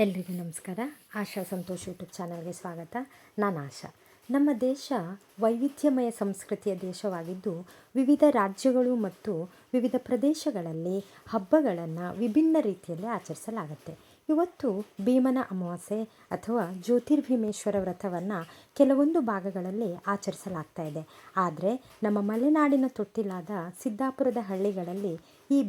ಎಲ್ರಿಗೂ ನಮಸ್ಕಾರ. ಆಶಾ ಸಂತೋಷ್ ಯೂಟ್ಯೂಬ್ ಚಾನಲ್ಗೆ ಸ್ವಾಗತ. ನಾನು ಆಶಾ. ನಮ್ಮ ದೇಶ ವೈವಿಧ್ಯಮಯ ಸಂಸ್ಕೃತಿಯ ದೇಶವಾಗಿದ್ದು, ವಿವಿಧ ರಾಜ್ಯಗಳು ಮತ್ತು ವಿವಿಧ ಪ್ರದೇಶಗಳಲ್ಲಿ ಹಬ್ಬಗಳನ್ನು ವಿಭಿನ್ನ ರೀತಿಯಲ್ಲಿ ಆಚರಿಸಲಾಗುತ್ತೆ. ಇವತ್ತು ಭೀಮನ ಅಮಾವಾಸ್ಯೆ ಅಥವಾ ಜ್ಯೋತಿರ್ಭೀಮೇಶ್ವರ ವ್ರತವನ್ನು ಕೆಲವೊಂದು ಭಾಗಗಳಲ್ಲಿ ಆಚರಿಸಲಾಗ್ತಾ ಇದೆ. ಆದರೆ ನಮ್ಮ ಮಲೆನಾಡಿನ ತೊಟ್ಟಿಲಾದ ಸಿದ್ದಾಪುರದ ಹಳ್ಳಿಗಳಲ್ಲಿ ಈ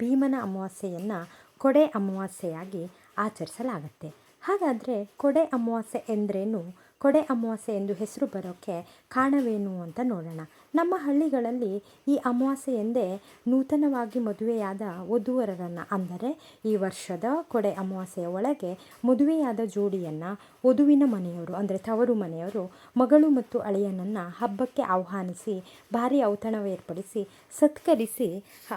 ಭೀಮನ ಅಮಾವಾಸ್ಯೆಯನ್ನು ಕೊಡೆ ಅಮಾವಾಸ್ಯೆಯಾಗಿ ಆಚರಿಸಲಾಗುತ್ತೆ. ಹಾಗಾದರೆ ಕೊಡೆ ಅಮಾವಾಸ್ಯೆ ಎಂದರೇನು? ಕೊಡೆ ಅಮಾವಾಸ್ಯೆ ಎಂದು ಹೆಸರು ಬರೋಕ್ಕೆ ಕಾರಣವೇನು ಅಂತ ನೋಡೋಣ. ನಮ್ಮ ಹಳ್ಳಿಗಳಲ್ಲಿ ಈ ಅಮಾವಾಸ್ಯೆ ಎಂದೇ ನೂತನವಾಗಿ ಮದುವೆಯಾದ ವಧುವರರನ್ನು, ಅಂದರೆ ಈ ವರ್ಷದ ಕೊಡೆ ಅಮಾವಾಸ್ಯೆಯ ಒಳಗೆ ಮದುವೆಯಾದ ಜೋಡಿಯನ್ನು ವಧುವಿನ ಮನೆಯವರು, ಅಂದರೆ ತವರು ಮನೆಯವರು, ಮಗಳು ಮತ್ತು ಅಳಿಯನನ್ನು ಹಬ್ಬಕ್ಕೆ ಆಹ್ವಾನಿಸಿ ಭಾರಿ ಔತಣವೇರ್ಪಡಿಸಿ ಸತ್ಕರಿಸಿ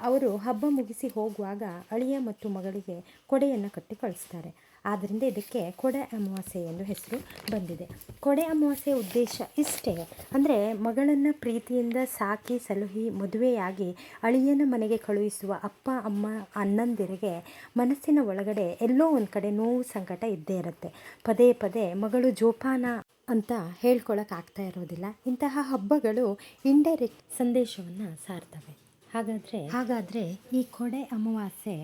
ಅವರು ಹಬ್ಬ ಮುಗಿಸಿ ಹೋಗುವಾಗ ಅಳಿಯ ಮತ್ತು ಮಗಳಿಗೆ ಕೊಡೆಯನ್ನು ಕಟ್ಟಿ ಕಳಿಸ್ತಾರೆ. ಆದ್ದರಿಂದ ಇದಕ್ಕೆ ಕೊಡೆ ಅಮಾವಾಸ್ಯೆ ಎಂದು ಹೆಸರು ಬಂದಿದೆ. ಕೊಡೆ ಅಮಾವಾಸ್ಯೆಯ ಉದ್ದೇಶ ಇಷ್ಟೇ, ಅಂದರೆ ಮಗಳನ್ನು ಪ್ರೀತಿಯಿಂದ ಸಾಕಿ ಸಲುಹಿ ಮದುವೆಯಾಗಿ ಅಳಿಯನ ಮನೆಗೆ ಕಳುಹಿಸುವ ಅಪ್ಪ ಅಮ್ಮ ಅಣ್ಣಂದಿರಿಗೆ ಮನಸ್ಸಿನ ಒಳಗಡೆ ಎಲ್ಲೋ ಒಂದು ಕಡೆ ನೋವು ಸಂಕಟ ಇದ್ದೇ ಇರುತ್ತೆ. ಪದೇ ಪದೇ ಮಗಳು ಜೋಪಾನ ಅಂತ ಹೇಳ್ಕೊಳಕ್ಕಾಗ್ತಾ ಇರೋದಿಲ್ಲ. ಇಂತಹ ಹಬ್ಬಗಳು ಇಂಡೈರೆಕ್ಟ್ ಸಂದೇಶವನ್ನು ಸಾರ್ತವೆ. ಹಾಗಾದರೆ ಈ ಕೊಡೆ ಅಮಾವಾಸ್ಯೆ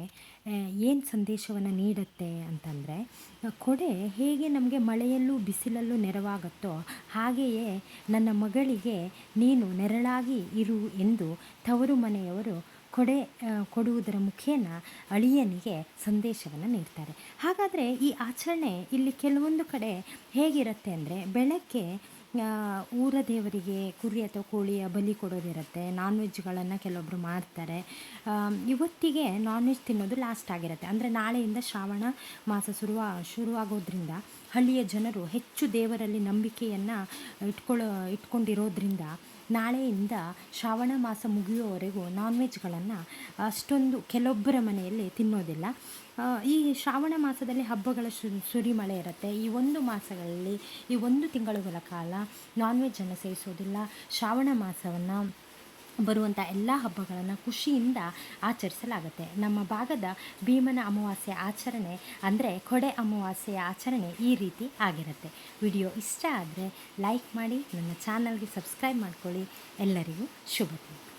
ಏನು ಸಂದೇಶವನ್ನು ನೀಡುತ್ತೆ ಅಂತಂದರೆ, ಕೊಡೆ ಹೇಗೆ ನಮಗೆ ಮಳೆಯಲ್ಲೂ ಬಿಸಿಲಲ್ಲೂ ನೆರವಾಗುತ್ತೋ ಹಾಗೆಯೇ ನನ್ನ ಮಗಳಿಗೆ ನೀನು ನೆರಳಾಗಿ ಇರು ಎಂದು ತವರು ಮನೆಯವರು ಕೊಡೆ ಕೊಡುವುದರ ಮುಖೇನ ಅಳಿಯನಿಗೆ ಸಂದೇಶವನ್ನು ನೀಡ್ತಾರೆ. ಹಾಗಾದರೆ ಈ ಆಚರಣೆ ಇಲ್ಲಿ ಕೆಲವೊಂದು ಕಡೆ ಹೇಗಿರುತ್ತೆ ಅಂದರೆ, ಬೆಳಗ್ಗೆ ಊರ ದೇವರಿಗೆ ಕುರಿ ಅಥವಾ ಕೋಳಿಯ ಬಲಿ ಕೊಡೋದಿರುತ್ತೆ. ನಾನ್ ವೆಜ್ಗಳನ್ನು ಕೆಲವೊಬ್ಬರು ಮಾಡ್ತಾರೆ. ಇವತ್ತಿಗೆ ನಾನ್ ವೆಜ್ ತಿನ್ನೋದು ಲಾಸ್ಟ್ ಆಗಿರುತ್ತೆ. ಅಂದರೆ ನಾಳೆಯಿಂದ ಶ್ರಾವಣ ಮಾಸ ಶುರುವಾಗೋದ್ರಿಂದ ಹಳ್ಳಿಯ ಜನರು ಹೆಚ್ಚು ದೇವರಲ್ಲಿ ನಂಬಿಕೆಯನ್ನು ಇಟ್ಕೊಂಡಿರೋದ್ರಿಂದ ನಾಳೆಯಿಂದ ಶ್ರಾವಣ ಮಾಸ ಮುಗಿಯುವವರೆಗೂ ನಾನ್ ವೆಜ್ಗಳನ್ನು ಅಷ್ಟೊಂದು ಕೆಲವೊಬ್ಬರ ಮನೆಯಲ್ಲಿ ತಿನ್ನೋದಿಲ್ಲ. ಈ ಶ್ರಾವಣ ಮಾಸದಲ್ಲಿ ಹಬ್ಬಗಳ ಸುರಿಮಳೆ ಇರುತ್ತೆ. ಈ ಒಂದು ಮಾಸಗಳಲ್ಲಿ ಈ ಒಂದು ತಿಂಗಳುಗಳ ಕಾಲ ನಾನ್ ವೆಜ್ಜನ್ನು ಸೇವಿಸೋದಿಲ್ಲ. ಶ್ರಾವಣ ಮಾಸವನ್ನು ಬರುವಂಥ ಎಲ್ಲ ಹಬ್ಬಗಳನ್ನು ಖುಷಿಯಿಂದ ಆಚರಿಸಲಾಗುತ್ತೆ. ನಮ್ಮ ಭಾಗದ ಭೀಮನ ಅಮಾವಾಸ್ಯೆ ಆಚರಣೆ ಅಂದರೆ ಕೊಡೆ ಅಮಾವಾಸ್ಯೆಯ ಆಚರಣೆ ಈ ರೀತಿ ಆಗಿರುತ್ತೆ. ವಿಡಿಯೋ ಇಷ್ಟ ಆದರೆ ಲೈಕ್ ಮಾಡಿ, ನನ್ನ ಚಾನಲ್ಗೆ ಸಬ್ಸ್ಕ್ರೈಬ್ ಮಾಡ್ಕೊಳ್ಳಿ. ಎಲ್ಲರಿಗೂ ಶುಭ ದಿನ.